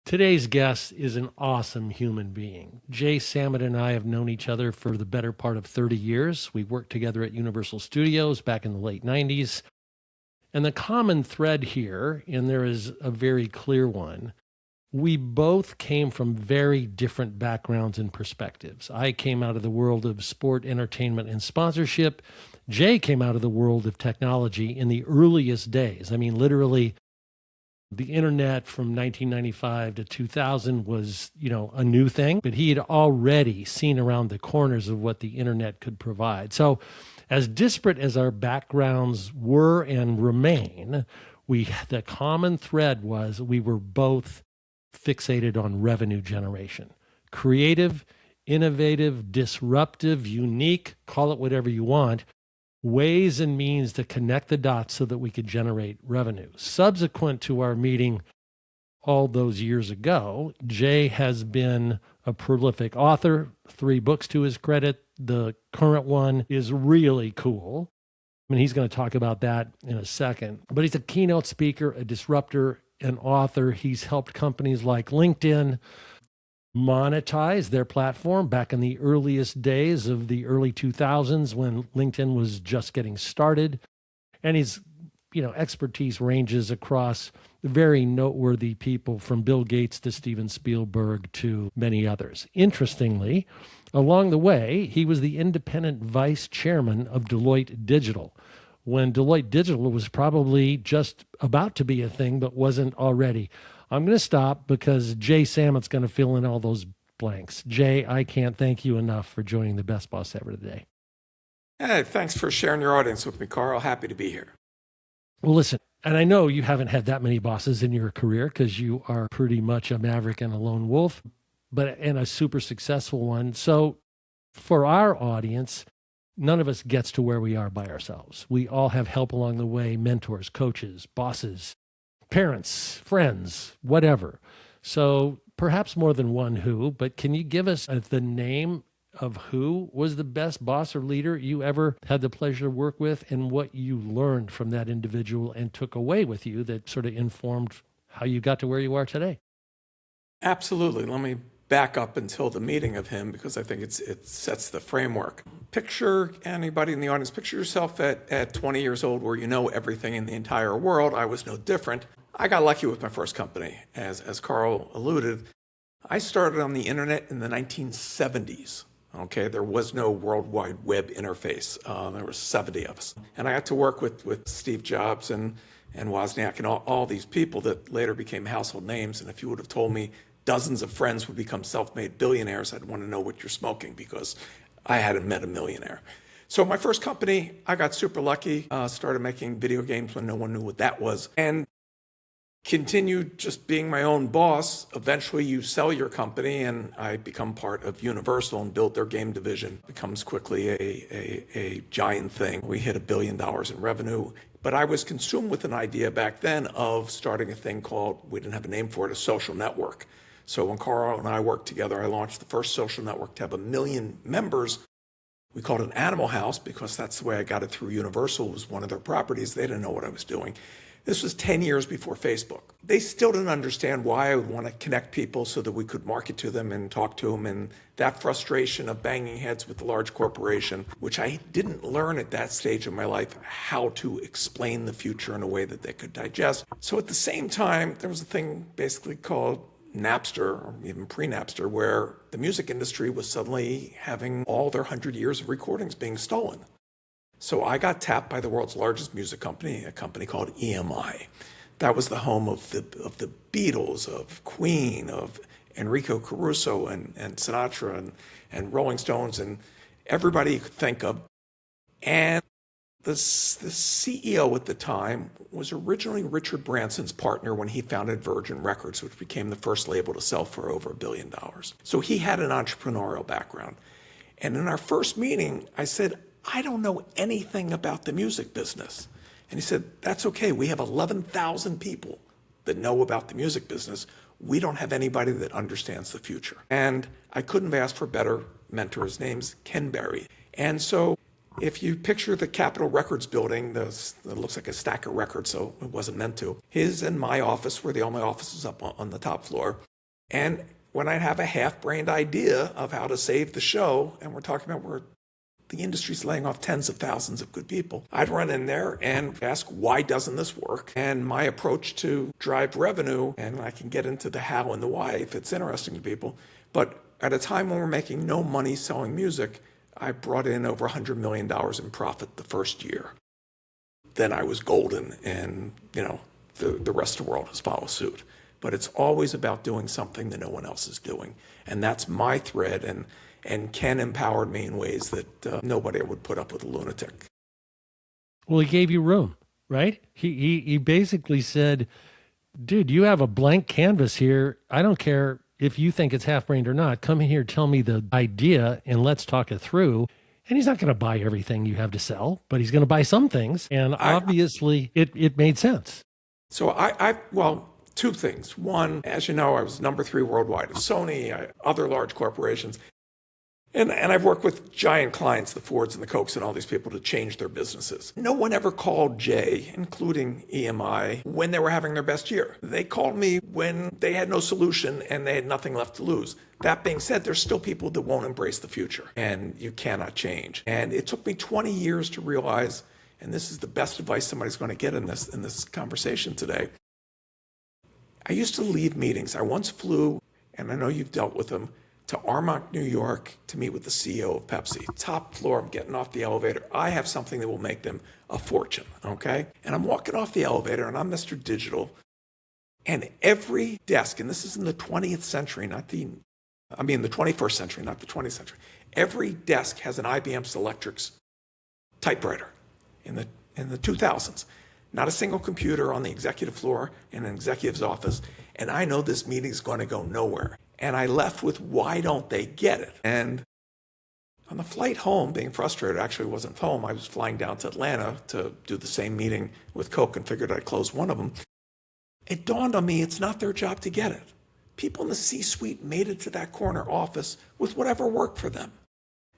Today's guest is an awesome human being. Jay Samit and I have known each other for the better part of 30 years. We worked together at Universal Studios back in the late 90s. And the common thread here, and there is a very clear one, we both came from very different backgrounds and perspectives. I came out of the world of sport, entertainment, and sponsorship. Jay came out of the world of technology in the earliest days. I mean, literally, the internet from 1995 to 2000 was, a new thing, but he had already seen around the corners of what the internet could provide. So, as disparate as our backgrounds were and remain, the common thread was we were both fixated on revenue generation. Creative, innovative, disruptive, unique, call it whatever you want, ways and means to connect the dots so that we could generate revenue. Subsequent to our meeting all those years ago, Jay has been a prolific author, 3 books to his credit. The current one is really cool. I mean, he's going to talk about that in a second. But he's a keynote speaker, a disruptor, an author. He's helped companies like LinkedIn monetize their platform back in the earliest days of the early 2000s when LinkedIn was just getting started. And his, expertise ranges across very noteworthy people from Bill Gates to Steven Spielberg to many others. Interestingly, along the way, he was the independent vice chairman of Deloitte Digital, when Deloitte Digital was probably just about to be a thing, but wasn't already. I'm going to stop because Jay Samit's going to fill in all those blanks. Jay, I can't thank you enough for joining the Best Boss Ever today. Hey, thanks for sharing your audience with me, Carl. Happy to be here. Well, listen, and I know you haven't had that many bosses in your career because you are pretty much a maverick and a lone wolf, and a super successful one. So for our audience, none of us gets to where we are by ourselves. We all have help along the way, mentors, coaches, bosses, parents, friends, whatever. So perhaps more than one who, but can you give us the name of who was the best boss or leader you ever had the pleasure to work with and what you learned from that individual and took away with you that sort of informed how you got to where you are today? Absolutely. Let me back up until the meeting of him because I think it sets the framework. Picture anybody in the audience, picture yourself at 20 years old where you know everything in the entire world. I was no different. I got lucky with my first company. As Carl alluded, I started on the internet in the 1970s. Okay, there was no World Wide Web interface. There were 70 of us. And I got to work with Steve Jobs and Wozniak and all these people that later became household names. And if you would have told me dozens of friends would become self-made billionaires, I'd want to know what you're smoking because I hadn't met a millionaire. So my first company, I got super lucky, started making video games when no one knew what that was, and continued just being my own boss. Eventually you sell your company and I become part of Universal and build their game division. It becomes quickly a giant thing. We hit $1 billion in revenue. But I was consumed with an idea back then of starting a thing called, we didn't have a name for it, a social network. So when Carl and I worked together, I launched the first social network to have 1 million members. We called it Animal House because that's the way I got it through Universal. It was one of their properties. They didn't know what I was doing. This was 10 years before Facebook. They still didn't understand why I would want to connect people so that we could market to them and talk to them. And that frustration of banging heads with the large corporation, which I didn't learn at that stage of my life, how to explain the future in a way that they could digest. So at the same time, there was a thing basically called Napster, or even pre-Napster, where the music industry was suddenly having all their 100 years of recordings being stolen. So I got tapped by the world's largest music company, a company called EMI. That was the home of the Beatles, of Queen, of Enrico Caruso and Sinatra and Rolling Stones and everybody you could think of. And the CEO at the time was originally Richard Branson's partner when he founded Virgin Records, which became the first label to sell for over $1 billion. So he had an entrepreneurial background. And in our first meeting, I said, I don't know anything about the music business. And he said, that's okay. We have 11,000 people that know about the music business. We don't have anybody that understands the future. And I couldn't have asked for a better mentor. His name's Ken Berry. And so if you picture the Capitol Records building, it looks like a stack of records, so it wasn't meant to. His and my office were the only offices up on the top floor. And when I have a half-brained idea of how to save the show, and we're talking about where the industry's laying off tens of thousands of good people, I'd run in there and ask, why doesn't this work? And my approach to drive revenue, and I can get into the how and the why if it's interesting to people, but at a time when we're making no money selling music, I brought in over $100 million in profit the first year. Then I was golden, and the rest of the world has followed suit. But it's always about doing something that no one else is doing. And that's my thread, and Ken empowered me in ways that nobody would put up with a lunatic. Well, he gave you room, right? He basically said, dude, you have a blank canvas here. I don't care if you think it's half-brained or not. Come here, tell me the idea, and let's talk it through. And he's not going to buy everything you have to sell, but he's going to buy some things. And obviously, it made sense. So well, two things. One, as you know, I was number 3 worldwide at Sony, other large corporations. And I've worked with giant clients, the Fords and the Cokes and all these people, to change their businesses. No one ever called Jay, including EMI, when they were having their best year. They called me when they had no solution and they had nothing left to lose. That being said, there's still people that won't embrace the future, and you cannot change. And it took me 20 years to realize, and this is the best advice somebody's going to get in this conversation today. I used to leave meetings. I once flew, and I know you've dealt with them, to Armonk, New York, to meet with the CEO of Pepsi. Top floor, I'm getting off the elevator. I have something that will make them a fortune, okay? And I'm walking off the elevator, and I'm Mr. Digital. And every desk, and this is in the 20th century, the 21st century, not the 20th century. Every desk has an IBM Selectrix typewriter in the 2000s. Not a single computer on the executive floor in an executive's office. And I know this meeting is going to go nowhere. And I left with, why don't they get it? And on the flight home, being frustrated, actually wasn't home. I was flying down to Atlanta to do the same meeting with Coke and figured I'd close one of them. It dawned on me, it's not their job to get it. People in the C-suite made it to that corner office with whatever worked for them.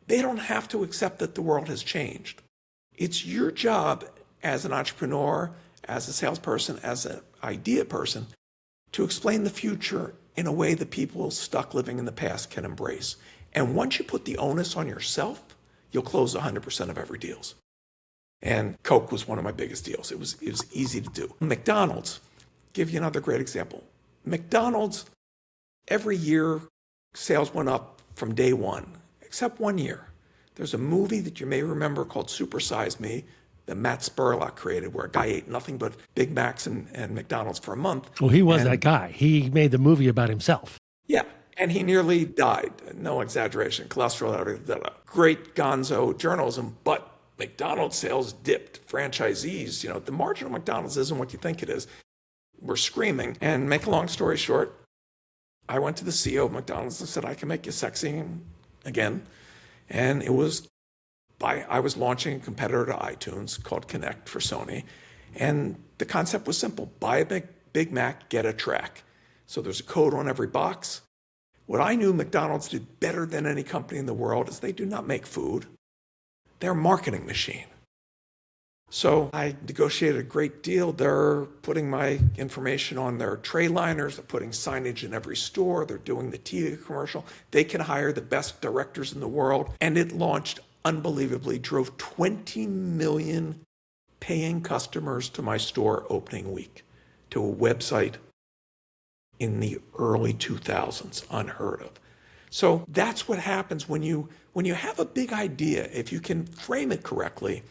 They don't have to accept that the world has changed. It's your job as an entrepreneur, as a salesperson, as an idea person, to explain the future in a way that people stuck living in the past can embrace. And once you put the onus on yourself, you'll close 100% of every deals. And Coke was one of my biggest deals. It was easy to do. McDonald's, give you another great example. McDonald's, every year, sales went up from day one, except one year. There's a movie that you may remember called Super Size Me that Matt Spurlock created, where a guy ate nothing but Big Macs and McDonald's for a month. Well, he was that guy. He made the movie about himself. Yeah, and he nearly died. No exaggeration. Cholesterol, everything. Great gonzo journalism, but McDonald's sales dipped. Franchisees, the margin of McDonald's isn't what you think it is. We're screaming. And make a long story short, I went to the CEO of McDonald's and said, I can make you sexy again. And I was launching a competitor to iTunes called Connect for Sony. And the concept was simple. Buy a Big Mac, get a track. So there's a code on every box. What I knew McDonald's did better than any company in the world is they do not make food. They're a marketing machine. So I negotiated a great deal. They're putting my information on their tray liners. They're putting signage in every store. They're doing the TV commercial. They can hire the best directors in the world. And it launched unbelievably, drove 20 million paying customers to my store opening week, to a website in the early 2000s, unheard of. So that's what happens when you have a big idea. If you can frame it correctly,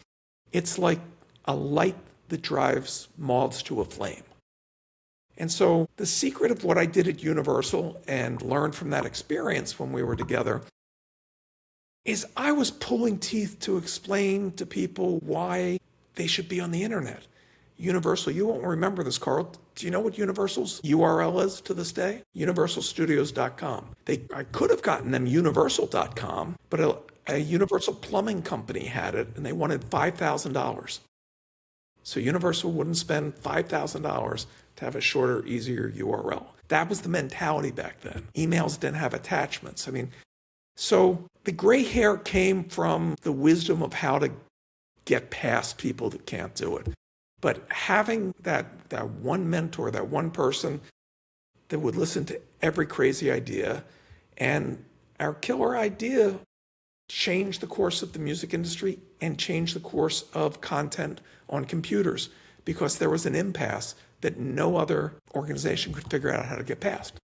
it's like a light that drives moths to a flame. And so the secret of what I did at Universal and learned from that experience when we were together is I was pulling teeth to explain to people why they should be on the internet. Universal, you won't remember this, Carl. Do you know what Universal's URL is to this day? Universalstudios.com. I could have gotten them universal.com, but a Universal plumbing company had it, and they wanted $5,000. So Universal wouldn't spend $5,000 to have a shorter, easier URL. That was the mentality back then. Emails didn't have attachments. So the gray hair came from the wisdom of how to get past people that can't do it. But having that one mentor, that one person that would listen to every crazy idea. And our killer idea changed the course of the music industry and changed the course of content on computers because there was an impasse that no other organization could figure out how to get past.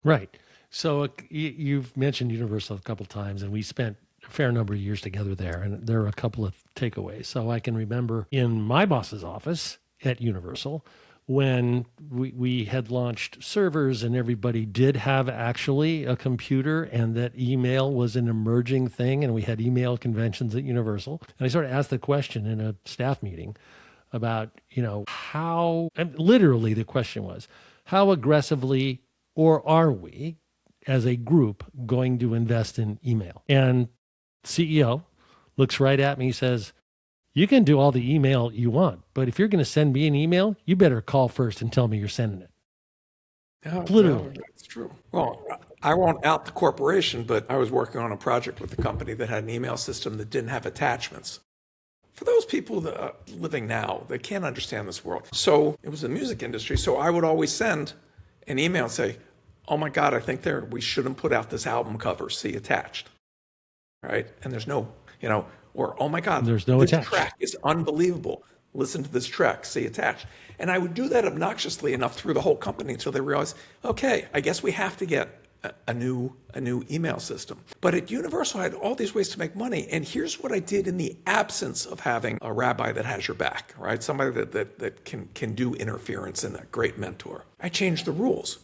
Right. So you've mentioned Universal a couple times, and we spent a fair number of years together there, and there are a couple of takeaways. So I can remember in my boss's office at Universal when we had launched servers and everybody did have actually a computer, and that email was an emerging thing, and we had email conventions at Universal. And I sort of asked the question in a staff meeting about, how, and literally the question was, how aggressively or are we as a group going to invest in email? And CEO looks right at me and says, you can do all the email you want, but if you're going to send me an email, you better call first and tell me you're sending it. Yeah, Literally. yeah, that's true. Well, I won't out the corporation, but I was working on a project with a company that had an email system that didn't have attachments. For those people that are living now, they can't understand this world. So it was the music industry. So I would always send an email and say, oh my God, I think we shouldn't put out this album cover, see attached. Right? And there's no, or oh my God, there's no this attached. track is unbelievable. Listen to this track, see attached. And I would do that obnoxiously enough through the whole company until they realized, okay, I guess we have to get a new email system. But at Universal, I had all these ways to make money. And here's what I did in the absence of having a rabbi that has your back, right? Somebody that can do interference and a great mentor. I changed the rules.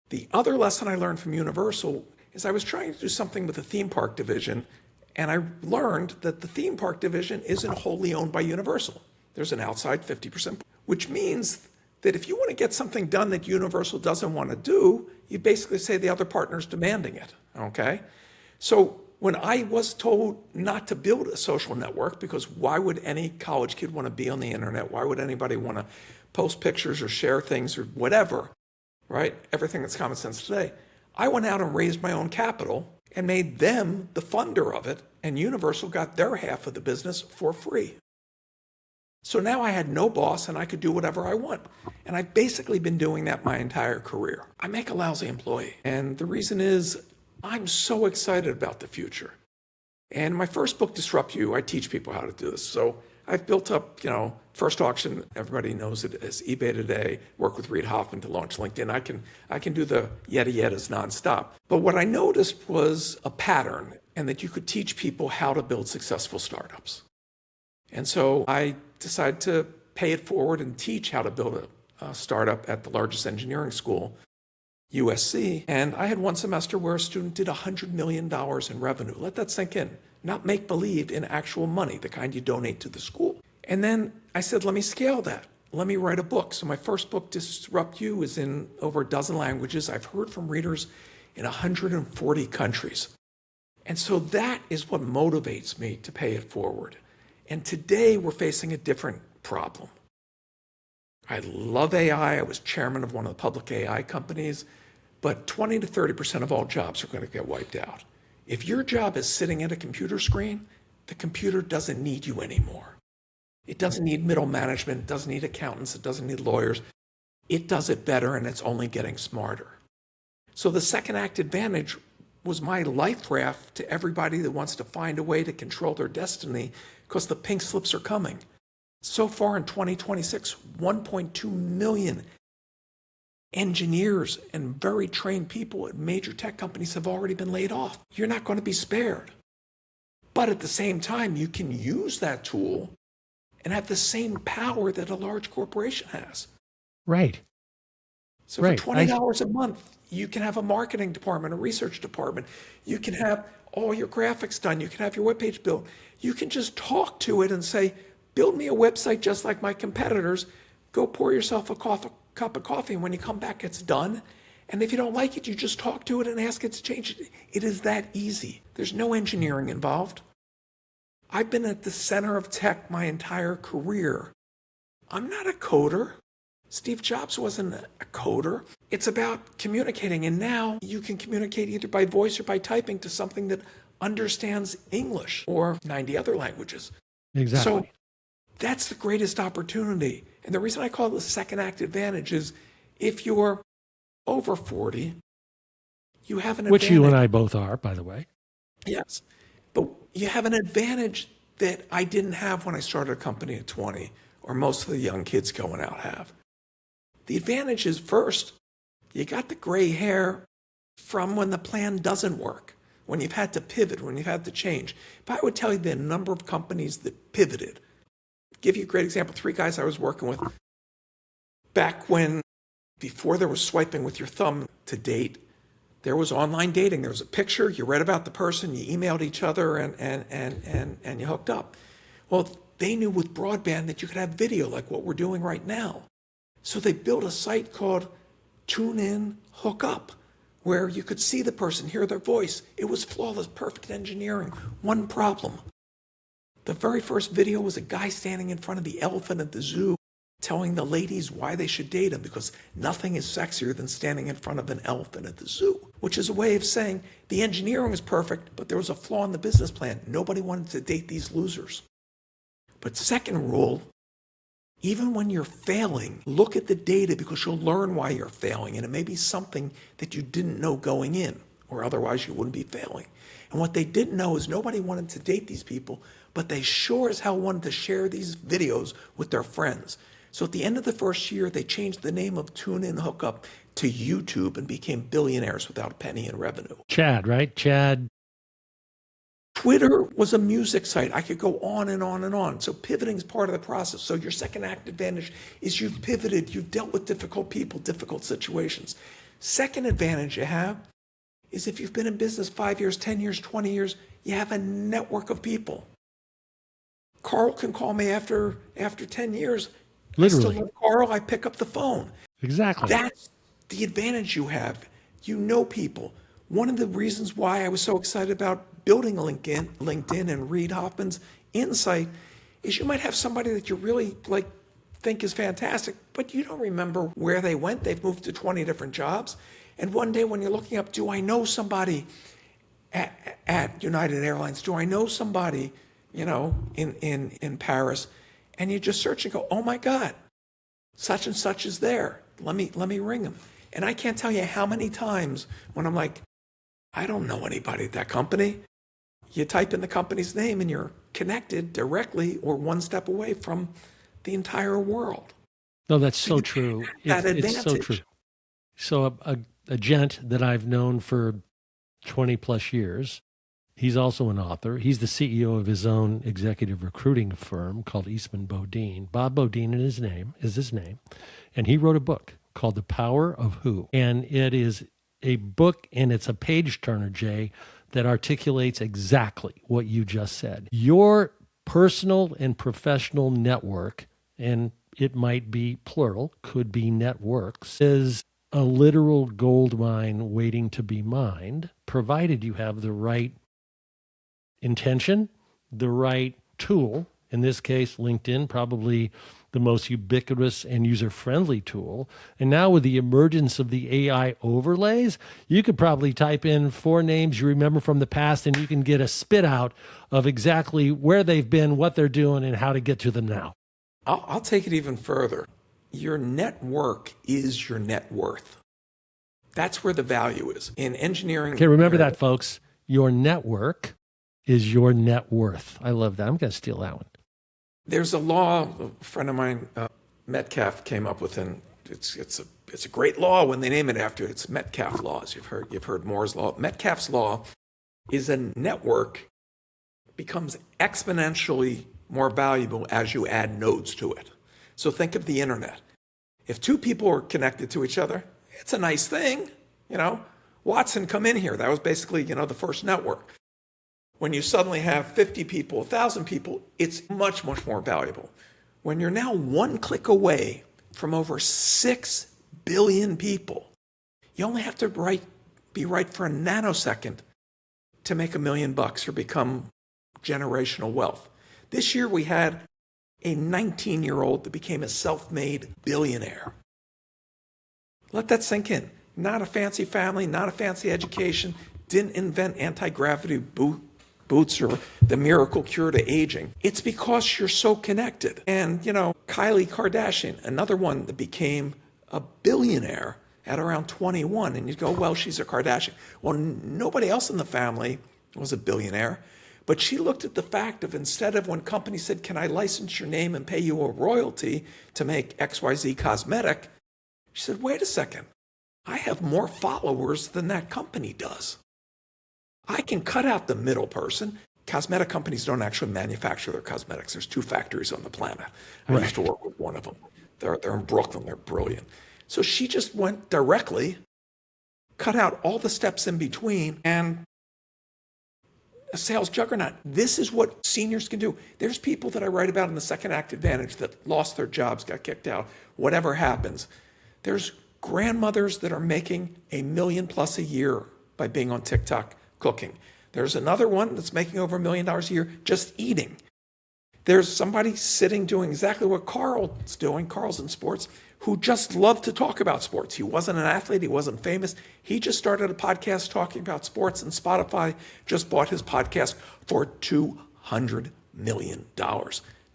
The other lesson I learned from Universal is I was trying to do something with the theme park division, and I learned that the theme park division isn't wholly owned by Universal. There's an outside 50%, which means that if you want to get something done that Universal doesn't want to do, you basically say the other partner's demanding it, okay? So when I was told not to build a social network, because why would any college kid want to be on the internet? Why would anybody want to post pictures or share things or whatever, right? Everything that's common sense today. I went out and raised my own capital and made them the funder of it, and Universal got their half of the business for free. So now I had no boss and I could do whatever I want. And I've basically been doing that my entire career. I make a lousy employee. And the reason is I'm so excited about the future. And my first book, Disrupt You, I teach people how to do this. So I've built up, first auction, everybody knows it as eBay Today, work with Reid Hoffman to launch LinkedIn. I can do the yada yadas nonstop. But what I noticed was a pattern, and that you could teach people how to build successful startups. And so I decided to pay it forward and teach how to build a startup at the largest engineering school, USC. And I had one semester where a student did $100 million in revenue. Let that sink in. Not make believe, in actual money, the kind you donate to the school. And then I said, let me scale that. Let me write a book. So my first book, Disrupt You, is in over a dozen languages. I've heard from readers in 140 countries. And so that is what motivates me to pay it forward. And today we're facing a different problem. I love AI. I was chairman of one of the public AI companies, but 20 to 30% of all jobs are going to get wiped out. If your job is sitting at a computer screen, the computer doesn't need you anymore. It doesn't need middle management. It doesn't need accountants. It doesn't need lawyers. It does it better, and it's only getting smarter. So the second act advantage was my life raft to everybody that wants to find a way to control their destiny, because the pink slips are coming. So far in 2026, 1.2 million engineers and very trained people at major tech companies have already been laid off. You're not going to be spared. But at the same time, you can use that tool and have the same power that a large corporation has. Right. So for $20 a month, you can have a marketing department, a research department. You can have all your graphics done. You can have your webpage built. You can just talk to it and say, build me a website just like my competitors. Go pour yourself a cup of coffee, and when you come back, it's done. And if you don't like it, you just talk to it and ask it to change it. It is that easy. There's no engineering involved. I've been at the center of tech my entire career. I'm not a coder. Steve Jobs wasn't a coder. It's about communicating, and now you can communicate either by voice or by typing to something that understands English or 90 other languages. Exactly. So that's the greatest opportunity. And the reason I call it the second act advantage is if you're over 40, you have an Which advantage. you and I both are, by the way. Yes. But you have an advantage that I didn't have when I started a company at 20, or most of the young kids going out have. The advantage is, first, you got the gray hair from when the plan doesn't work, when you've had to pivot, when you've had to change. If I would tell you the number of companies that pivoted, give you a great example, 3 guys I was working with back when, before there was swiping with your thumb to date, there was online dating. There was a picture, you read about the person, you emailed each other, and you hooked up. Well, they knew with broadband that you could have video like what we're doing right now. So they built a site called Tune In, Hook Up, where you could see the person, hear their voice. It was flawless, perfect engineering. One problem. The very first video was a guy standing in front of the elephant at the zoo telling the ladies why they should date him, because nothing is sexier than standing in front of an elephant at the zoo, which is a way of saying the engineering is perfect, but there was a flaw in the business plan. Nobody wanted to date these losers. But second rule, even when you're failing, look at the data, because you'll learn why you're failing, and it may be something that you didn't know going in, or otherwise you wouldn't be failing. And what they didn't know is nobody wanted to date these people, but they sure as hell wanted to share these videos with their friends. So at the end of the first year, they changed the name of Tune In Hookup to YouTube and became billionaires without a penny in revenue. Chad, right? Chad. Twitter was a music site. I could go on and on and on. So pivoting is part of the process. So your second act advantage is you've pivoted, you've dealt with difficult people, difficult situations. Second advantage you have is if you've been in business 5 years, 10 years, 20 years, you have a network of people. Carl can call me after 10 years. Literally. I still love Carl. I pick up the phone. Exactly. That's the advantage you have. You know people. One of the reasons why I was so excited about building LinkedIn and Reid Hoffman's insight is you might have somebody that you really think is fantastic, but you don't remember where they went. They've moved to 20 different jobs. And one day when you're looking up, do I know somebody at United Airlines? Do I know somebody, in Paris? And you just search and go, oh my God, such and such is there. Let me ring him. And I can't tell you how many times when I'm like, I don't know anybody at that company. You type in the company's name and you're connected directly or one step away from the entire world. No, that's so true. It's so true. So a gent that I've known for 20 plus years, he's also an author. He's the CEO of his own executive recruiting firm called Eastman Bodine. Bob Bodine is his name. And he wrote a book called The Power of Who. And it is a book, and it's a page turner, Jay, that articulates exactly what you just said. Your personal and professional network, and it might be plural, could be networks, is a literal gold mine waiting to be mined, provided you have the right intention, the right tool. In this case, LinkedIn, probably the most ubiquitous and user-friendly tool. And now with the emergence of the AI overlays, you could probably type in 4 names you remember from the past, and you can get a spit out of exactly where they've been, what they're doing, and how to get to them now. I'll take it even further. Your network is your net worth. That's where the value is. In engineering... Okay, remember that, folks. Your network is your net worth. I love that. I'm going to steal that one. There's a law a friend of mine, Metcalf, came up with, and it's a great law when they name it after it. It's Metcalf laws. You've heard Moore's law. Metcalf's law is a network becomes exponentially more valuable as you add nodes to it. So think of the internet. If 2 people are connected to each other, it's a nice thing. Watson, come in here. That was basically, the first network. When you suddenly have 50 people, 1,000 people, it's much, much more valuable. When you're now 1 click away from over 6 billion people, you only have to be right for a nanosecond to make $1 million or become generational wealth. This year we had a 19-year-old that became a self-made billionaire. Let that sink in. Not a fancy family, not a fancy education, didn't invent anti-gravity boots or the miracle cure to aging. It's because you're so connected. And, Kylie Kardashian, another one that became a billionaire at around 21. And you'd go, well, she's a Kardashian. Well, nobody else in the family was a billionaire. But she looked at the fact of, instead of when companies said, can I license your name and pay you a royalty to make XYZ cosmetic? She said, wait a second. I have more followers than that company does. I can cut out the middle person. Cosmetic companies don't actually manufacture their cosmetics. There's 2 factories on the planet. I used to work with one of them. They're in Brooklyn. They're brilliant. So she just went directly, cut out all the steps in between, and a sales juggernaut. This is what seniors can do. There's people that I write about in the Second Act Advantage that lost their jobs, got kicked out, whatever happens. There's grandmothers that are making $1 million plus a year by being on TikTok cooking. There's another one that's making over $1 million a year just eating. There's somebody sitting doing exactly what Carl's doing, Carl's in sports, who just loved to talk about sports. He wasn't an athlete, he wasn't famous. He just started a podcast talking about sports, and Spotify just bought his podcast for $200 million.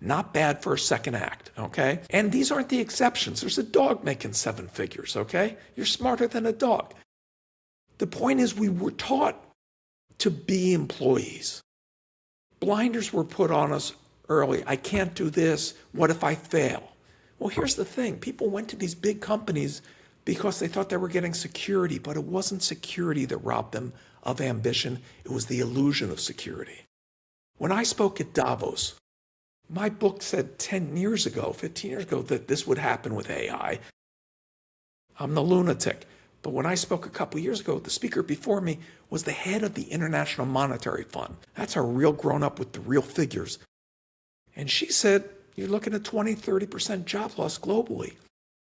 Not bad for a second act, okay? And these aren't the exceptions. There's a dog making 7 figures, okay? You're smarter than a dog. The point is, we were taught to be employees. Blinders were put on us early. I can't do this. What if I fail? Well, here's the thing. People went to these big companies because they thought they were getting security, but it wasn't security that robbed them of ambition. It was the illusion of security. When I spoke at Davos, my book said 10 years ago, 15 years ago, that this would happen with AI. I'm the lunatic. But when I spoke a couple years ago, the speaker before me was the head of the International Monetary Fund. That's a real grown-up with the real figures. And she said, you're looking at 20, 30% job loss globally.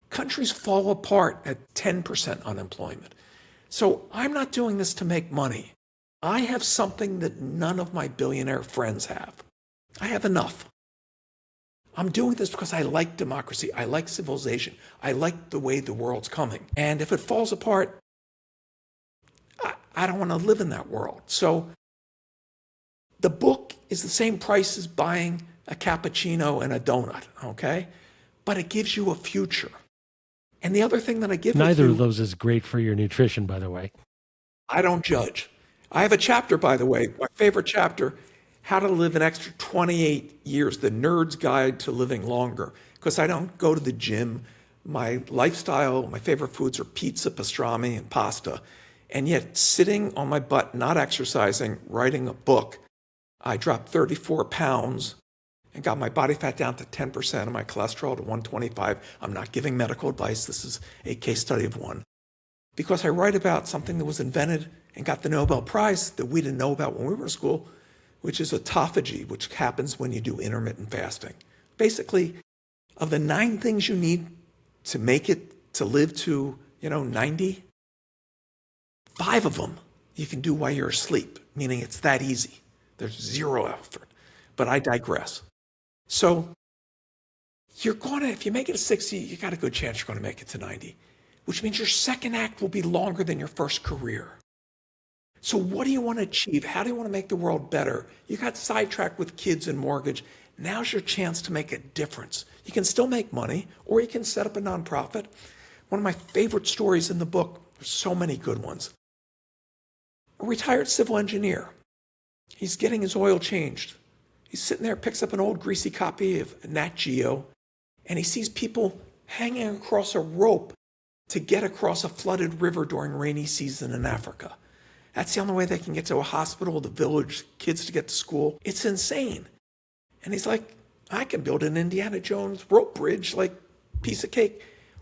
Countries fall apart at 10% unemployment. So I'm not doing this to make money. I have something that none of my billionaire friends have. I have enough. I'm doing this because I like democracy. I like civilization. I like the way the world's coming. And if it falls apart, I don't want to live in that world. So the book is the same price as buying a cappuccino and a donut, okay? But it gives you a future. And the other thing that I give Neither of those is great for your nutrition, by the way. I don't judge. I have a chapter, by the way, my favorite chapter, How to Live an Extra 28 Years, the Nerd's Guide to Living Longer. Because I don't go to the gym. My lifestyle, my favorite foods are pizza, pastrami, and pasta. And yet, sitting on my butt, not exercising, writing a book, I dropped 34 pounds and got my body fat down to 10% and my cholesterol to 125. I'm not giving medical advice. This is a case study of one. Because I write about something that was invented and got the Nobel Prize that we didn't know about when we were in school, which is autophagy, which happens when you do intermittent fasting. Basically, of the 9 things you need to make it, to live to, 90, 5 of them you can do while you're asleep, meaning it's that easy. There's 0 effort. But I digress. So if you make it to 60, you got a good chance you're going to make it to 90, which means your second act will be longer than your first career. So what do you want to achieve? How do you want to make the world better? You got sidetracked with kids and mortgage. Now's your chance to make a difference. You can still make money, or you can set up a nonprofit. One of my favorite stories in the book, there's so many good ones. A retired civil engineer. He's getting his oil changed. He's sitting there, picks up an old greasy copy of Nat Geo, and he sees people hanging across a rope to get across a flooded river during rainy season in Africa. That's the only way they can get to a hospital, the village, kids to get to school. It's insane. And he's like, I can build an Indiana Jones rope bridge, like piece of cake.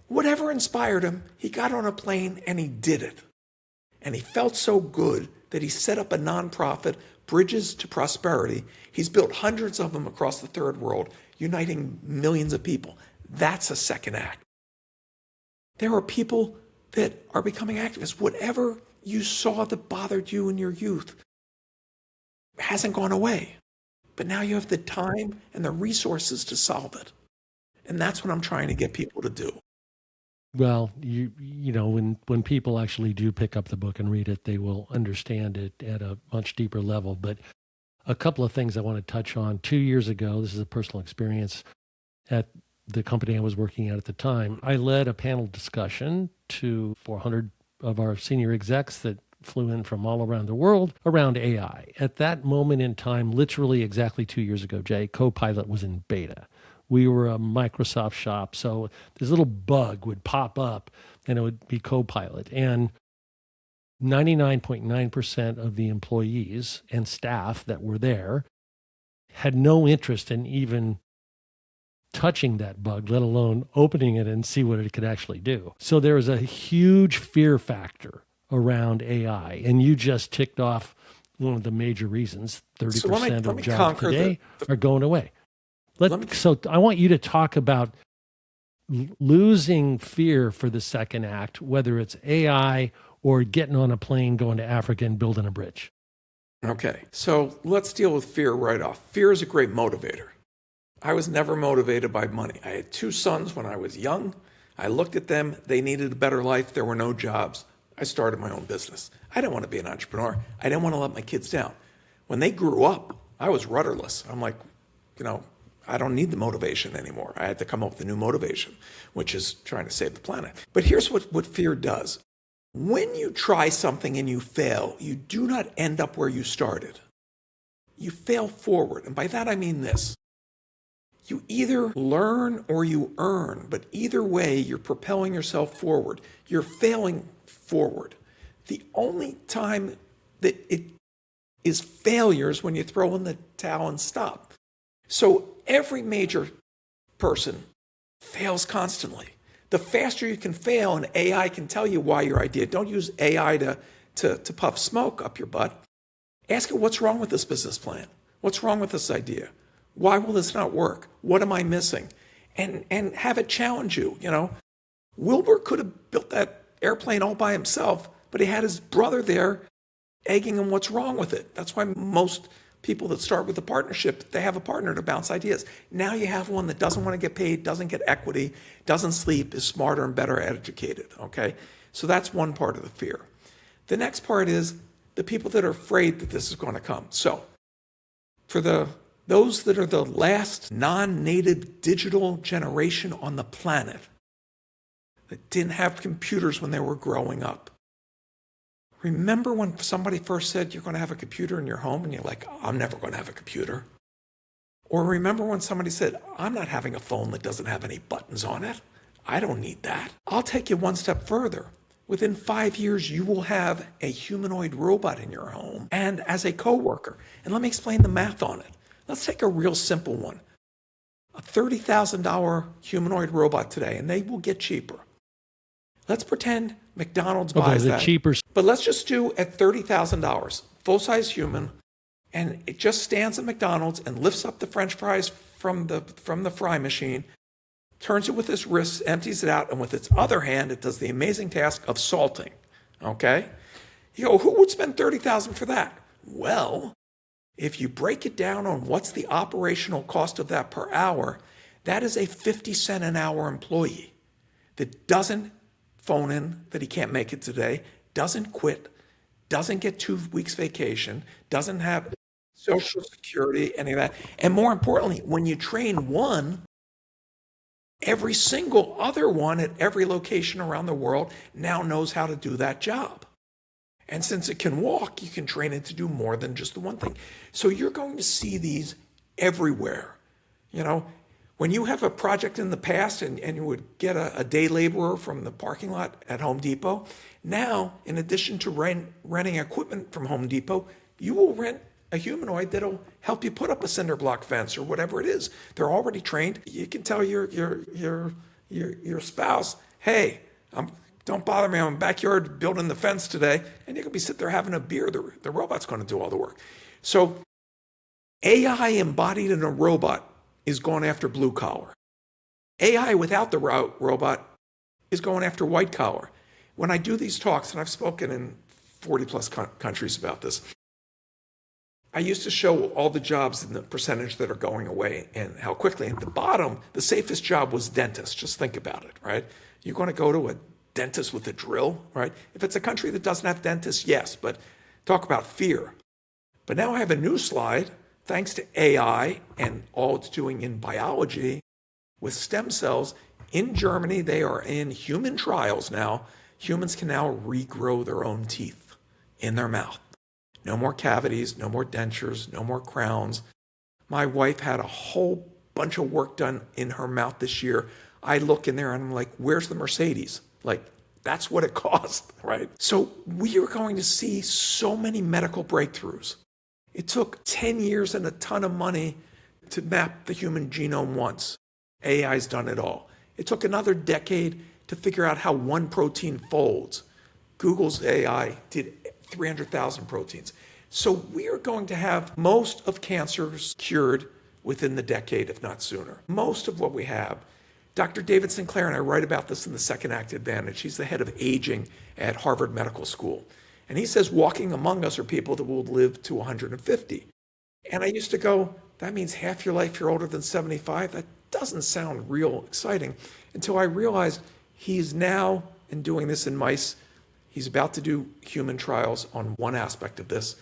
Whatever inspired him, he got on a plane and he did it. And he felt so good that he set up a nonprofit, Bridges to Prosperity. He's built hundreds of them across the third world, uniting millions of people. That's a second act. There are people that are becoming activists. Whatever you saw that bothered you in your youth hasn't gone away. But now you have the time and the resources to solve it. And that's what I'm trying to get people to do. Well, when people actually do pick up the book and read it, they will understand it at a much deeper level. But a couple of things I want to touch on. 2 years ago, this is a personal experience, at the company I was working at the time. I led a panel discussion to 400 of our senior execs that flew in from all around the world around AI. At that moment in time, literally exactly 2 years ago, Jay, Copilot was in beta. We were a Microsoft shop, so this little bug would pop up and it would be Copilot. And 99.9% of the employees and staff that were there had no interest in even touching that bug, let alone opening it and see what it could actually do. So there was a huge fear factor around AI. And you just ticked off one of the major reasons. 30% of jobs today are going away. So I want you to talk about losing fear for the second act, whether it's AI or getting on a plane, going to Africa and building a bridge. Okay, so let's deal with fear right off. Fear is a great motivator. I was never motivated by money. I had 2 sons when I was young. I looked at them. They needed a better life. There were no jobs. I started my own business. I didn't want to be an entrepreneur. I didn't want to let my kids down. When they grew up, I was rudderless. I'm like, I don't need the motivation anymore. I had to come up with a new motivation, which is trying to save the planet. But here's what fear does. When you try something and you fail, you do not end up where you started. You fail forward. And by that, I mean this. You either learn or you earn, but either way, you're propelling yourself forward. You're failing forward. The only time that it is failure is when you throw in the towel and stop. So every major person fails constantly. The faster you can fail, and AI can tell you why your idea. Don't use AI to puff smoke up your butt. Ask it, what's wrong with this business plan? What's wrong with this idea? Why will this not work? What am I missing? And have it challenge you. Wilbur could have built that airplane all by himself, but he had his brother there egging him what's wrong with it. That's why most people that start with a partnership, they have a partner to bounce ideas. Now you have one that doesn't want to get paid, doesn't get equity, doesn't sleep, is smarter and better educated, okay? So that's one part of the fear. The next part is the people that are afraid that this is going to come. So for those that are the last non-native digital generation on the planet that didn't have computers when they were growing up, remember when somebody first said you're going to have a computer in your home and you're like, I'm never going to have a computer? Or remember when somebody said, I'm not having a phone that doesn't have any buttons on it. I don't need that. I'll take you one step further. Within 5 years, you will have a humanoid robot in your home and as a coworker. And let me explain the math on it. Let's take a real simple one. A $30,000 humanoid robot today, and they will get cheaper. Let's pretend McDonald's buys that. Cheaper. But let's just do at $30,000, full-size human, and it just stands at McDonald's and lifts up the French fries from the fry machine, turns it with its wrist, empties it out, and with its other hand, it does the amazing task of salting. Okay? You go, who would spend $30,000 for that? Well, if you break it down on what's the operational cost of that per hour, that is a 50-cent an hour employee that doesn't phone in that he can't make it today, doesn't quit, doesn't get 2 weeks vacation, doesn't have Social Security, any of that. And more importantly, when you train one, every single other one at every location around the world now knows how to do that job. And since it can walk, you can train it to do more than just the one thing. So you're going to see these everywhere. When you have a project in the past and you would get a day laborer from the parking lot at Home Depot, now, in addition to renting equipment from Home Depot, you will rent a humanoid that'll help you put up a cinder block fence or whatever it is. They're already trained. You can tell your spouse, hey, don't bother me, I'm in the backyard building the fence today, and you could be sitting there having a beer. The robot's going to do all the work. So AI embodied in a robot is going after blue collar. AI without the robot is going after white collar. When I do these talks, and I've spoken in 40 plus countries about this, I used to show all the jobs and the percentage that are going away and how quickly. At the bottom, the safest job was dentist. Just think about it, right? You're going to go to a dentist with a drill, right? If it's a country that doesn't have dentists, yes, but talk about fear. But now I have a new slide, thanks to AI and all it's doing in biology, With stem cells, in Germany, they are in human trials now. Humans can now regrow their own teeth in their mouth. No more cavities, no more dentures, no more crowns. My wife had a whole bunch of work done in her mouth this year. I look in there and I'm like, where's the Mercedes? Like, that's what it cost, right? So we are going to see so many medical breakthroughs. It took 10 years and a ton of money to map the human genome once. AI's done it all. It took another decade to figure out how one protein folds. Google's AI did 300,000 proteins. So we are going to have most of cancers cured within the decade, if not sooner. Most of what we have. Dr. David Sinclair and I write about this in the Second Act Advantage. He's the head of aging at Harvard Medical School. And he says walking among us are people that will live to 150. And I used to go, that means half your life you're older than 75? That doesn't sound real exciting, until I realized he's now, in doing this in mice, he's about to do human trials on one aspect of this,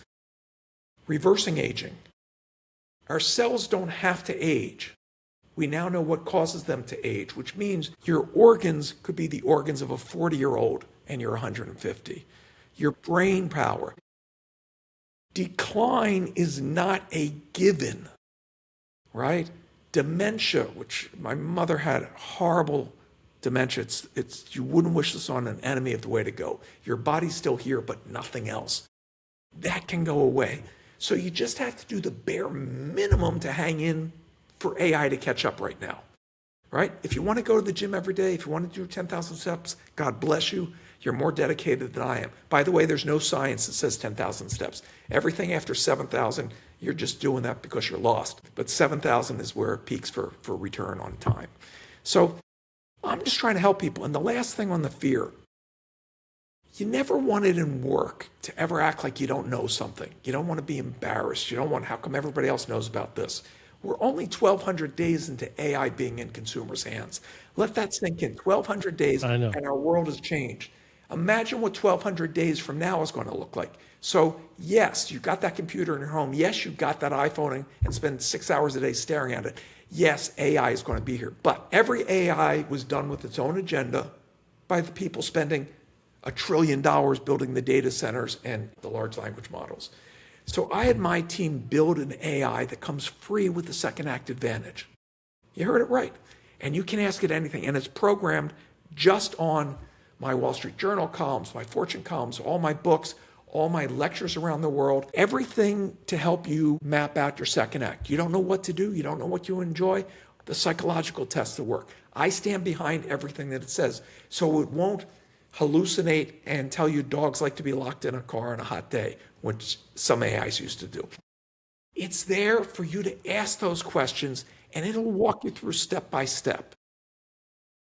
reversing aging. Our cells don't have to age. We now know what causes them to age, which means your organs could be the organs of a 40-year-old and you're 150. Your brain power. Decline is not a given, right? Dementia, which my mother had horrible dementia. It's you wouldn't wish this on an enemy of the way to go. Your body's still here, but nothing else. That can go away. So you just have to do the bare minimum to hang in for AI to catch up right now, right? If you want to go to the gym every day, if you want to do 10,000 steps, God bless you. You're more dedicated than I am. By the way, there's no science that says 10,000 steps. Everything after 7,000, you're just doing that because you're lost. But 7,000 is where it peaks for return on time. So I'm just trying to help people. And the last thing on the fear, you never want it in work to ever act like you don't know something. You don't want to be embarrassed. You don't want, how come everybody else knows about this? We're only 1,200 days into AI being in consumers' hands. Let that sink in. 1,200 days, and our world has changed. Imagine what 1,200 days from now is going to look like. So yes, you've got that computer in your home. Yes, you've got that iPhone and spend 6 hours a day staring at it. Yes, AI is going to be here. But every AI was done with its own agenda by the people spending $1 trillion building the data centers and the large language models. So I had my team build an AI that comes free with the Second Act Advantage. You heard it right. And you can ask it anything. And it's programmed just on my Wall Street Journal columns, my Fortune columns, all my books, all my lectures around the world, everything to help you map out your second act. You don't know what to do. You don't know what you enjoy. The psychological tests that work. I stand behind everything that it says. So it won't hallucinate and tell you dogs like to be locked in a car on a hot day, which some AIs used to do. It's there for you to ask those questions, and it'll walk you through step by step.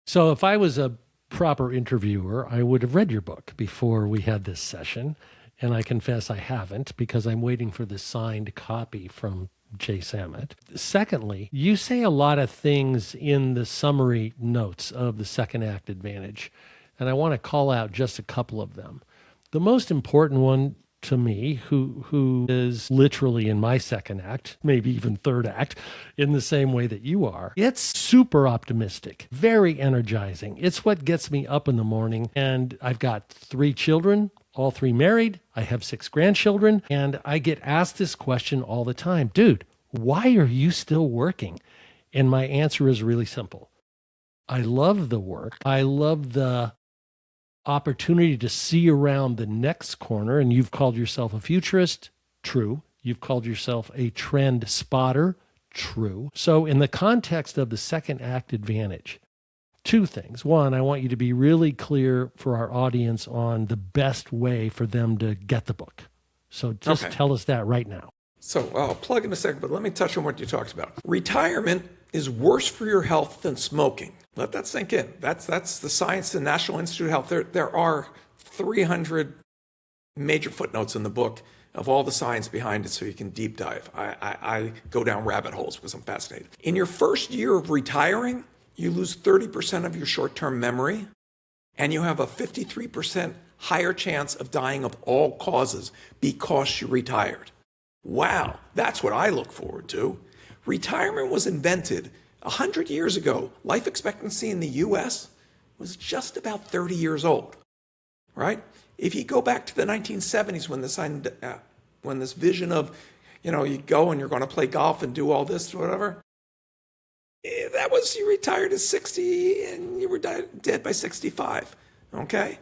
So if I was a proper interviewer, I would have read your book before we had this session. And I confess I haven't, because I'm waiting for the signed copy from Jay Samit. Secondly, you say a lot of things in the summary notes of the Second Act Advantage, and I want to call out just a couple of them. The most important one to me, who is literally in my second act, maybe even third act, in the same way that you are, it's super optimistic, very energizing. It's what gets me up in the morning. And I've got 3 children, all 3 married. I have 6 grandchildren, and I get asked this question all the time. Dude, why are you still working? And my answer is really simple. I love the work. I love the opportunity to see around the next corner. And you've called yourself a futurist. True. You've called yourself a trend spotter. True. So in the context of the Second Act Advantage, 2 things. One, I want you to be really clear for our audience on the best way for them to get the book. So just tell us that right now. So I'll plug in a second, but let me touch on what you talked about. Retirement is worse for your health than smoking. Let that sink in. That's the science, the National Institute of Health. There are 300 major footnotes in the book of all the science behind it, so you can deep dive. I go down rabbit holes because I'm fascinated. In your first year of retiring, you lose 30% of your short-term memory, and you have a 53% higher chance of dying of all causes because you retired. Wow, that's what I look forward to. Retirement was invented 100 years ago, life expectancy in the US was just about 30 years old, right? If you go back to the 1970s when this vision of, you go and you're going to play golf and do all this, whatever, that was you retired at 60 and you were dead by 65, okay?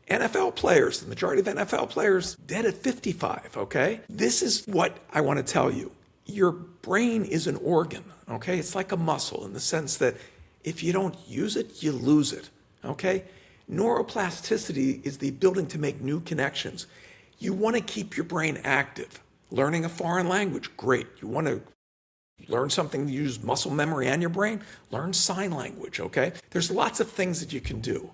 NFL players, the majority of NFL players dead at 55, okay? This is what I want to tell you. Your brain is an organ, okay? It's like a muscle in the sense that if you don't use it, you lose it, okay? Neuroplasticity is the ability to make new connections. You want to keep your brain active. Learning a foreign language, great. You want to learn something to use muscle memory and your brain, learn sign language, okay? There's lots of things that you can do.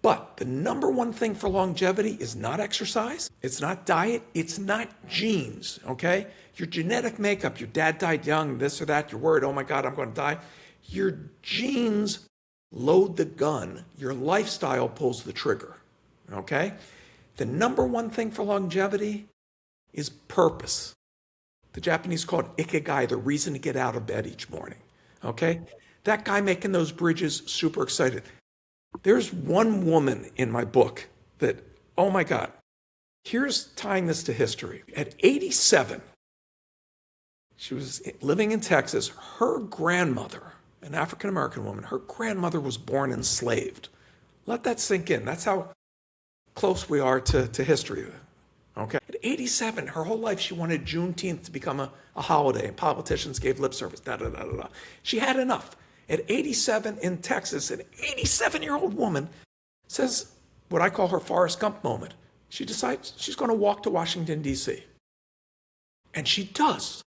But the number one thing for longevity is not exercise, it's not diet, it's not genes, okay? Your genetic makeup, your dad died young, this or that, you're worried, oh my God, I'm going to die. Your genes load the gun, your lifestyle pulls the trigger, okay? The number one thing for longevity is purpose. The Japanese call it ikigai, the reason to get out of bed each morning, okay? That guy making those bridges, super excited. There's one woman in my book that, oh my God, here's tying this to history. At 87, she was living in Texas. Her grandmother, an African-American woman, her grandmother was born enslaved. Let that sink in. That's how close we are to history. Okay. At 87, her whole life, she wanted Juneteenth to become a holiday, and politicians gave lip service. She had enough. At 87 in Texas, an 87-year-old woman says what I call her Forrest Gump moment. She decides she's going to walk to Washington, D.C. And she does.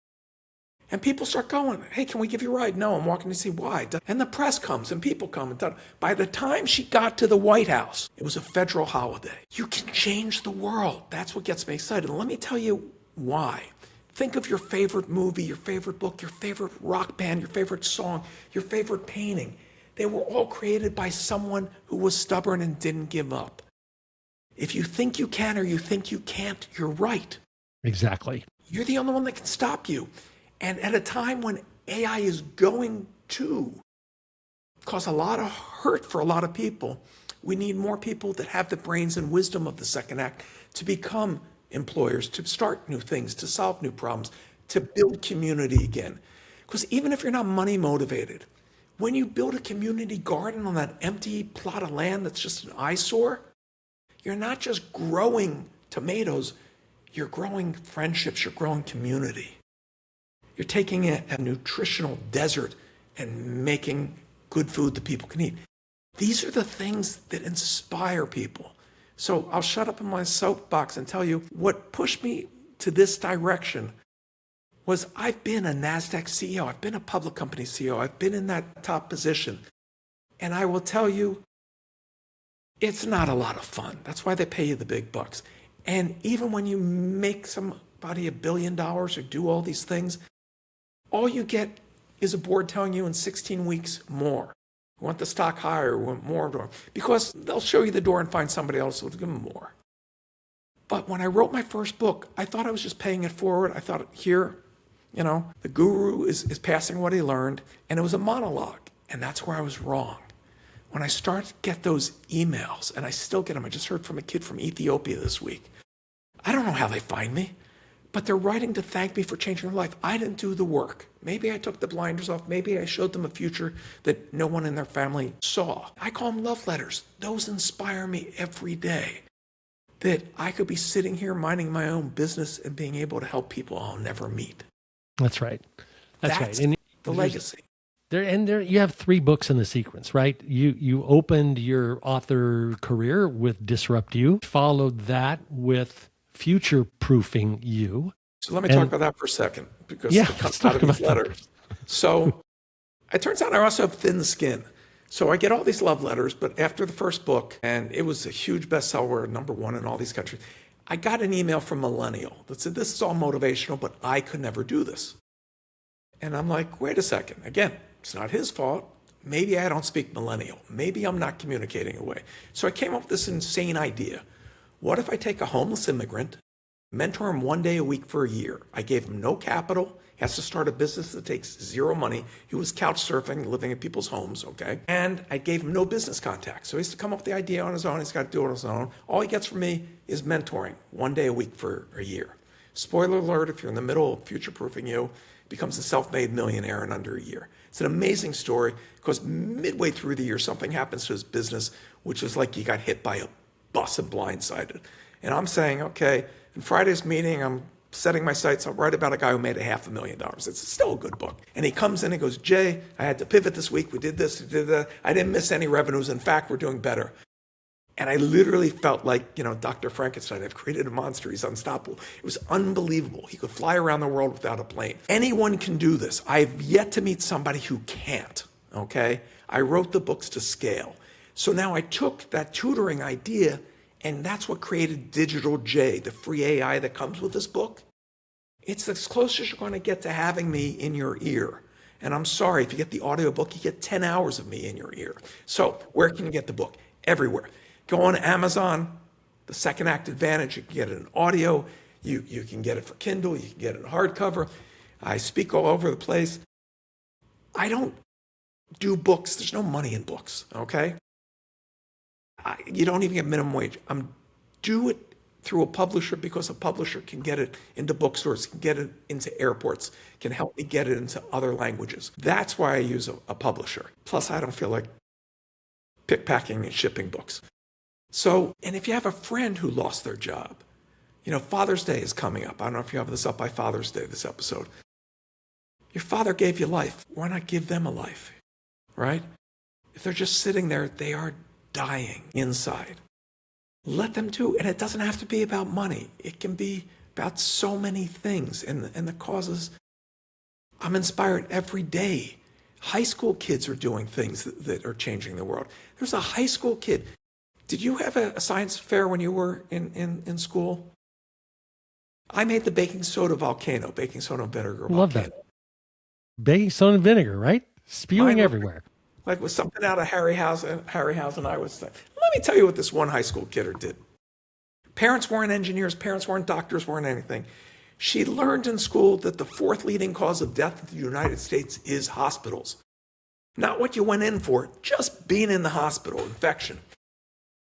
And people start going, hey, can we give you a ride? No, I'm walking to see why. And the press comes and people come. By the time she got to the White House, it was a federal holiday. You can change the world. That's what gets me excited. And let me tell you why. Think of your favorite movie, your favorite book, your favorite rock band, your favorite song, your favorite painting. They were all created by someone who was stubborn and didn't give up. If you think you can or you think you can't, you're right. Exactly. You're the only one that can stop you. And at a time when AI is going to cause a lot of hurt for a lot of people, we need more people that have the brains and wisdom of the second act to become employers, to start new things, to solve new problems, to build community again. Because even if you're not money motivated, when you build a community garden on that empty plot of land that's just an eyesore, you're not just growing tomatoes, you're growing friendships, you're growing community. You're taking a nutritional desert and making good food that people can eat. These are the things that inspire people. So I'll shut up in my soapbox and tell you what pushed me to this direction was I've been a NASDAQ CEO. I've been a public company CEO. I've been in that top position. And I will tell you, it's not a lot of fun. That's why they pay you the big bucks. And even when you make somebody $1 billion or do all these things, all you get is a board telling you in 16 weeks more. We want the stock higher, we want more, because they'll show you the door and find somebody else who will give them more. But when I wrote my first book, I thought I was just paying it forward. I thought, here, the guru is passing what he learned, and it was a monologue, and that's where I was wrong. When I started to get those emails, and I still get them, I just heard from a kid from Ethiopia this week. I don't know how they find me, but they're writing to thank me for changing their life. I didn't do the work. Maybe I took the blinders off. Maybe I showed them a future that no one in their family saw. I call them love letters. Those inspire me every day. That I could be sitting here minding my own business and being able to help people I'll never meet. That's right. That's right. And the legacy. There you have 3 books in the sequence, right? You opened your author career with Disrupt You, followed that with Future Proofing You. So let me talk about that for a second, because it comes out of these letters. So it turns out I also have thin skin. So I get all these love letters, but after the first book, and it was a huge bestseller, #1 in all these countries, I got an email from Millennial that said, this is all motivational, but I could never do this. And I'm like, wait a second. Again, it's not his fault. Maybe I don't speak Millennial. Maybe I'm not communicating away. So I came up with this insane idea. What if I take a homeless immigrant Mentor him 1 day a week for a year. I gave him no capital. He has to start a business that takes zero money. He was couch surfing, living in people's homes, okay? And I gave him no business contacts. So he has to come up with the idea on his own. He's got to do it on his own. All he gets from me is mentoring 1 day a week for a year. Spoiler alert, if you're in the middle of future-proofing you, becomes a self-made millionaire in under a year. It's an amazing story because midway through the year, something happens to his business, which is like he got hit by a bus and blindsided. And I'm saying, okay, in Friday's meeting, I'm setting my sights. I'll write about a guy who made $500,000. It's still a good book. And he comes in and goes, Jay, I had to pivot this week. We did this, we did that. I didn't miss any revenues. In fact, we're doing better. And I literally felt like, Dr. Frankenstein. I've created a monster. He's unstoppable. It was unbelievable. He could fly around the world without a plane. Anyone can do this. I've yet to meet somebody who can't, okay? I wrote the books to scale. So now I took that tutoring idea, and that's what created Digital J, the free AI that comes with this book. It's as close as you're going to get to having me in your ear. And I'm sorry, if you get the audiobook, you get 10 hours of me in your ear. So where can you get the book? Everywhere. Go on Amazon, the Second Act Advantage. You can get it in audio. You can get it for Kindle. You can get it in hardcover. I speak all over the place. I don't do books. There's no money in books, okay? You don't even get minimum wage. Do it through a publisher because a publisher can get it into bookstores, can get it into airports, can help me get it into other languages. That's why I use a publisher. Plus, I don't feel like pickpacking and shipping books. So, and if you have a friend who lost their job, Father's Day is coming up. I don't know if you have this up by Father's Day, this episode. Your father gave you life. Why not give them a life, right? If they're just sitting there, they are dying inside. Let them do. And it doesn't have to be about money. It can be about so many things and the causes. I'm inspired every day. High school kids are doing things that are changing the world. There's a high school kid. Did you have a science fair when you were in school? I made the baking soda volcano, baking soda and vinegar volcano. Love that. Baking soda and vinegar, right? Spewing everywhere. Like it was something out of Harryhausen, I was saying. Let me tell you what this one high school kidder did. Parents weren't engineers, parents weren't doctors, weren't anything. She learned in school that the fourth leading cause of death in the United States is hospitals. Not what you went in for, just being in the hospital, infection.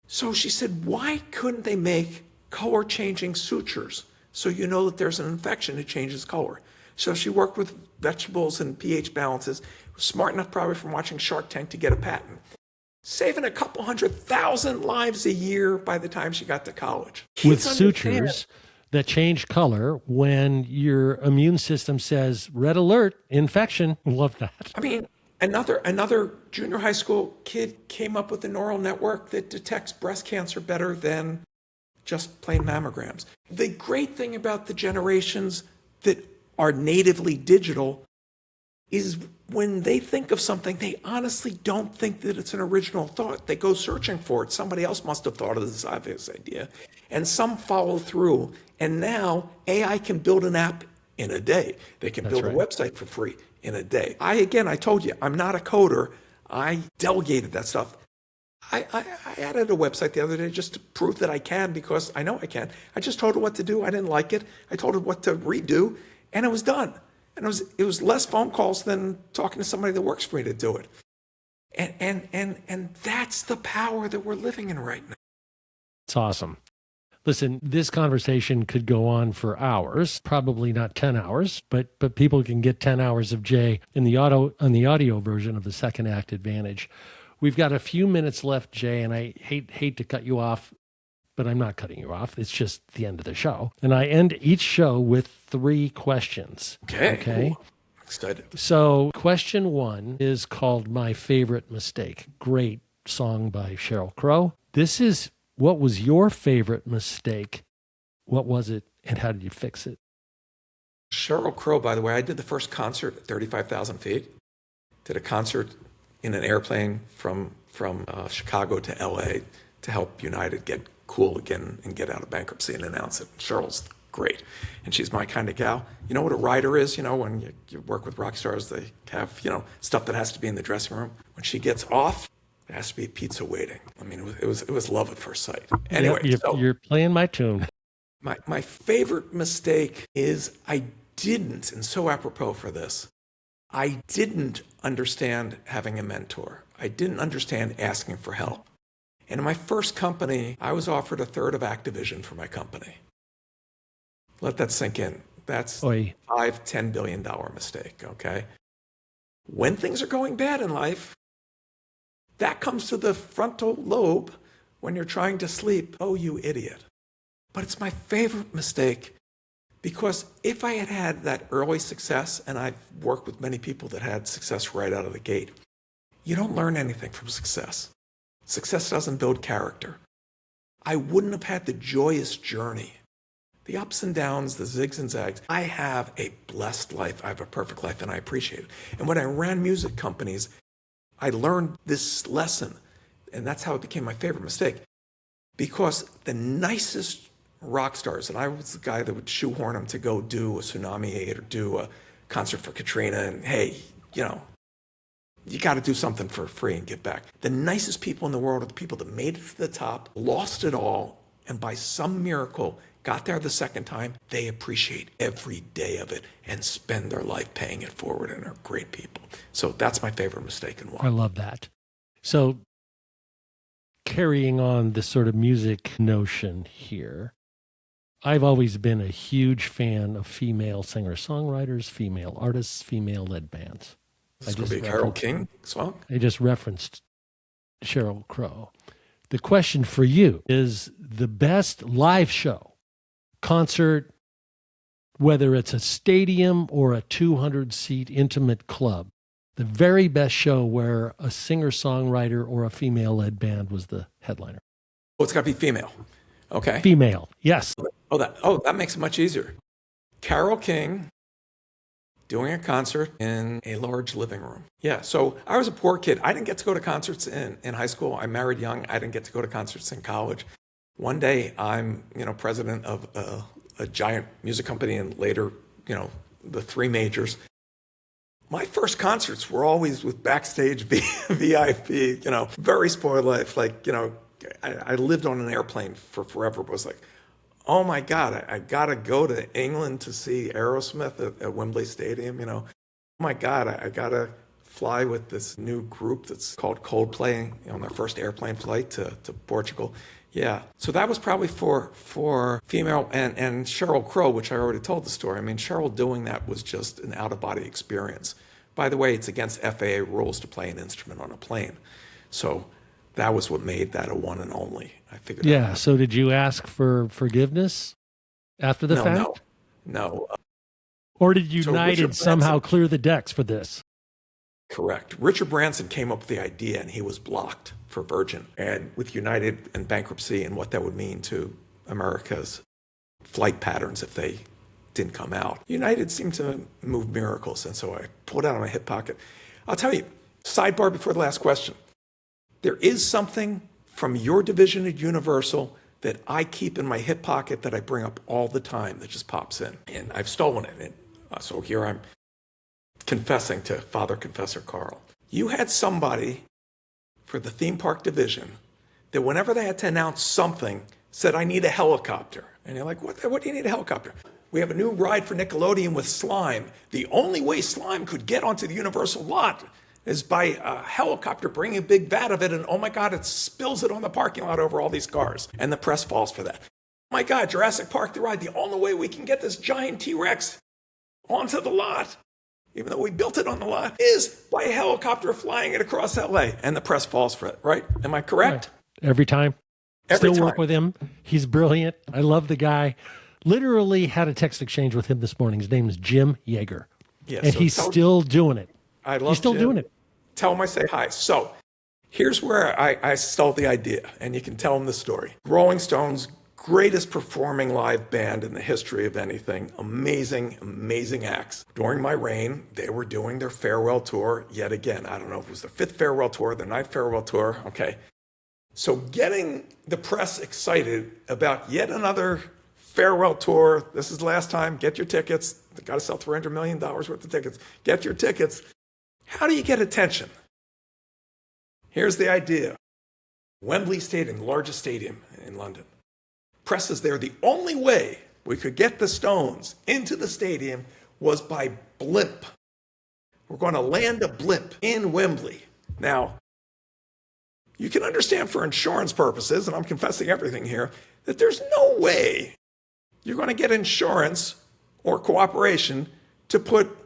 So she said, why couldn't they make color-changing sutures so you know that there's an infection that changes color? So she worked with vegetables and pH balances, smart enough probably from watching Shark Tank to get a patent. Saving a couple 100,000 lives a year by the time she got to college. With sutures that change color when your immune system says, red alert, infection. Love that. I mean, another junior high school kid came up with a neural network that detects breast cancer better than just plain mammograms. The great thing about the generations that are natively digital is when they think of something, they honestly don't think that it's an original thought. They go searching for it. Somebody else must have thought of this obvious idea. And some follow through. And now AI can build an app in a day. They can build a website for free in a day. I told you, I'm not a coder. I delegated that stuff. I added a website the other day just to prove that I can because I know I can. I just told her what to do. I didn't like it. I told her what to redo, and it was done. And it was less phone calls than talking to somebody that works for me to do it. And that's the power that we're living in right now. It's awesome. Listen, this conversation could go on for hours, probably not 10 hours, but people can get 10 hours of Jay on the audio version of the Second Act Advantage. We've got a few minutes left, Jay, and I hate to cut you off, but I'm not cutting you off. It's just the end of the show. And I end each show with 3 questions. Okay. Cool. Excited. So question 1 is called My Favorite Mistake. Great song by Sheryl Crow. This is, what was your favorite mistake? What was it, and how did you fix it? Sheryl Crow, by the way, I did the first concert at 35,000 feet. Did a concert in an airplane from Chicago to LA to help United get cool again and get out of bankruptcy and announce it. Cheryl's great. And she's my kind of gal. You know what a writer is? When you work with rock stars, they have, stuff that has to be in the dressing room. When she gets off, there has to be pizza waiting. I mean, it was love at first sight. Anyway, you're playing my tune. My favorite mistake is I didn't, and so apropos for this, I didn't understand having a mentor. I didn't understand asking for help. And in my first company, I was offered a third of Activision for my company. Let that sink in. That's Oy. $5-10 billion mistake, okay? When things are going bad in life, that comes to the frontal lobe when you're trying to sleep. Oh, you idiot. But it's my favorite mistake because if I had had that early success, and I've worked with many people that had success right out of the gate, you don't learn anything from success. Success doesn't build character. I wouldn't have had the joyous journey, the ups and downs, the zigs and zags. I have a blessed life. I have a perfect life, and I appreciate it. And when I ran music companies, I learned this lesson, and that's how it became my favorite mistake. Because the nicest rock stars, and I was the guy that would shoehorn them to go do a Tsunami 8 or do a concert for Katrina, and hey, you got to do something for free and give back. The nicest people in the world are the people that made it to the top, lost it all, and by some miracle got there the second time. They appreciate every day of it and spend their life paying it forward, and are great people. So that's my favorite mistake and why. I love that. So carrying on this sort of music notion here, I've always been a huge fan of female singer-songwriters, female artists, female-led bands. This is going to be a Carole King song? I just referenced Sheryl Crow. The question for you is the best live show, concert, whether it's a stadium or a 200-seat intimate club, the very best show where a singer-songwriter or a female-led band was the headliner. Oh, it's got to be female. Okay. Female, yes. That makes it much easier. Carole King doing a concert in a large living room. Yeah, so I was a poor kid. I didn't get to go to concerts in high school. I married young. I didn't get to go to concerts in college. One day I'm, president of a giant music company, and later, the three majors. My first concerts were always with backstage VIP, very spoiled life. I lived on an airplane for forever. It was like, oh my God, I got to go to England to see Aerosmith at Wembley Stadium, Oh my God, I got to fly with this new group that's called Coldplay on their first airplane flight to Portugal. Yeah, so that was probably for female, and Sheryl Crow, which I already told the story. I mean, Sheryl doing that was just an out-of-body experience. By the way, it's against FAA rules to play an instrument on a plane. So that was what made that a one and only. I figured. Yeah, so did you ask for forgiveness after the fact? No. Or did United somehow clear the decks for this? Correct. Richard Branson came up with the idea, and he was blocked for Virgin. And with United and bankruptcy and what that would mean to America's flight patterns if they didn't come out, United seemed to move miracles. And so I pulled it out of my hip pocket. I'll tell you, sidebar before the last question. There is something from your division at Universal that I keep in my hip pocket that I bring up all the time that just pops in. And I've stolen it. And so here I'm confessing to Father Confessor Carl. You had somebody for the theme park division that whenever they had to announce something said, I need a helicopter. And you're like, what do you need a helicopter? We have a new ride for Nickelodeon with slime. The only way slime could get onto the Universal lot is by a helicopter bringing a big vat of it, and oh my God, it spills it on the parking lot over all these cars. And the press falls for that. Oh my God, Jurassic Park the ride, the only way we can get this giant T-Rex onto the lot, even though we built it on the lot, is by a helicopter flying it across LA. And the press falls for it, right? Am I correct? Right. Every time. Every Still time. work with him. He's brilliant. I love the guy. Literally had a text exchange with him this morning. His name is Jim Yeager. Yeah, and he's still doing it. I love He's still Jim. doing it. Tell him I say hi. So here's where I stole the idea, and you can tell him the story. Rolling Stones, greatest performing live band in the history of anything. Amazing, amazing acts. During my reign, they were doing their farewell tour yet again. I don't know if it was their fifth farewell tour, their ninth farewell tour. Okay. So getting the press excited about yet another farewell tour. This is the last time. Get your tickets. They got to sell $300 million worth of tickets. Get your tickets. How do you get attention? Here's the idea. Wembley Stadium, the largest stadium in London. presses there. The only way we could get the stones into the stadium was by blimp. We're going to land a blimp in Wembley. Now, you can understand for insurance purposes, and I'm confessing everything here, that there's no way you're going to get insurance or cooperation to put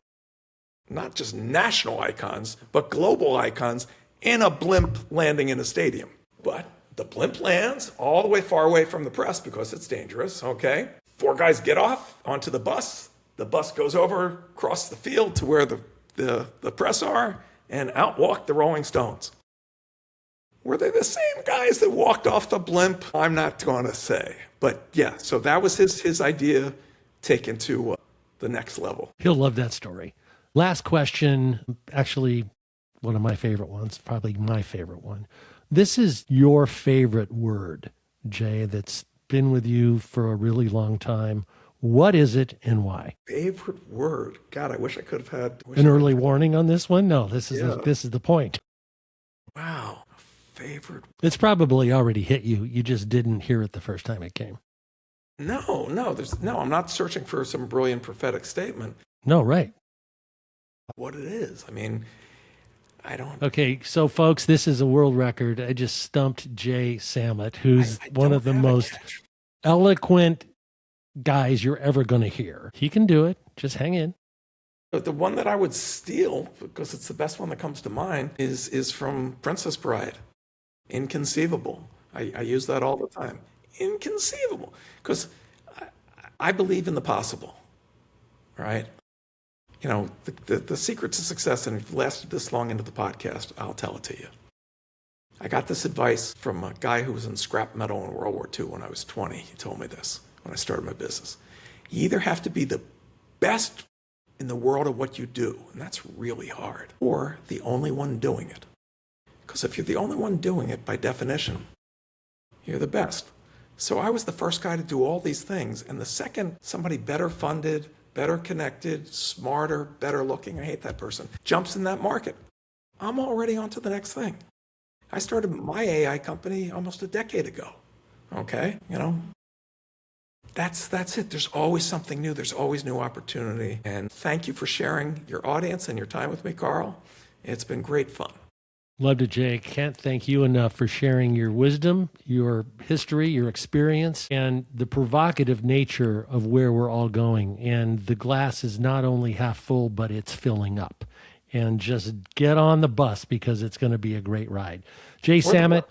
not just national icons, but global icons in a blimp landing in a stadium. But the blimp lands all the way far away from the press because it's dangerous, okay? 4 guys get off onto the bus. The bus goes over across the field to where the press are, and out walk the Rolling Stones. Were they the same guys that walked off the blimp? I'm not going to say. But yeah, so that was his idea taken to the next level. He'll love that story. Last question, actually one of my favorite ones, probably my favorite one. This is your favorite word, Jay, that's been with you for a really long time. What is it and why? Favorite word? God, I wish I could have had an early warning on this one. No, this is the point. Wow, favorite. It's probably already hit you. You just didn't hear it the first time it came. No. I'm not searching for some brilliant prophetic statement. No, right. What it is. I mean, I don't. Okay, so folks, this is a world record. I just stumped Jay Samit, who's one of the most eloquent guys you're ever going to hear. He can do it. Just hang in. But the one that I would steal, because it's the best one that comes to mind, is from Princess Bride. Inconceivable. I use that all the time. Inconceivable. Because I believe in the possible, right? You know, the secret to success, and if you've lasted this long into the podcast, I'll tell it to you. I got this advice from a guy who was in scrap metal in World War II when I was 20. He told me this when I started my business. You either have to be the best in the world of what you do, and that's really hard, or the only one doing it. Because if you're the only one doing it, by definition, you're the best. So I was the first guy to do all these things, and the second somebody better funded, better connected, smarter, better looking, I hate that person, jumps in that market, I'm already on to the next thing. I started my AI company almost a decade ago, okay? You know, that's it. There's always something new. There's always new opportunity. And thank you for sharing your audience and your time with me, Carl. It's been great fun. Loved it, Jay. Can't thank you enough for sharing your wisdom, your history, your experience, and the provocative nature of where we're all going. And the glass is not only half full, but it's filling up. And just get on the bus because it's going to be a great ride. Jay Samit,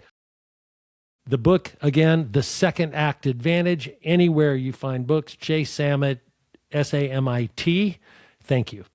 the book, again, The Second Act Advantage. Anywhere you find books, Jay Samit, Samit. Thank you.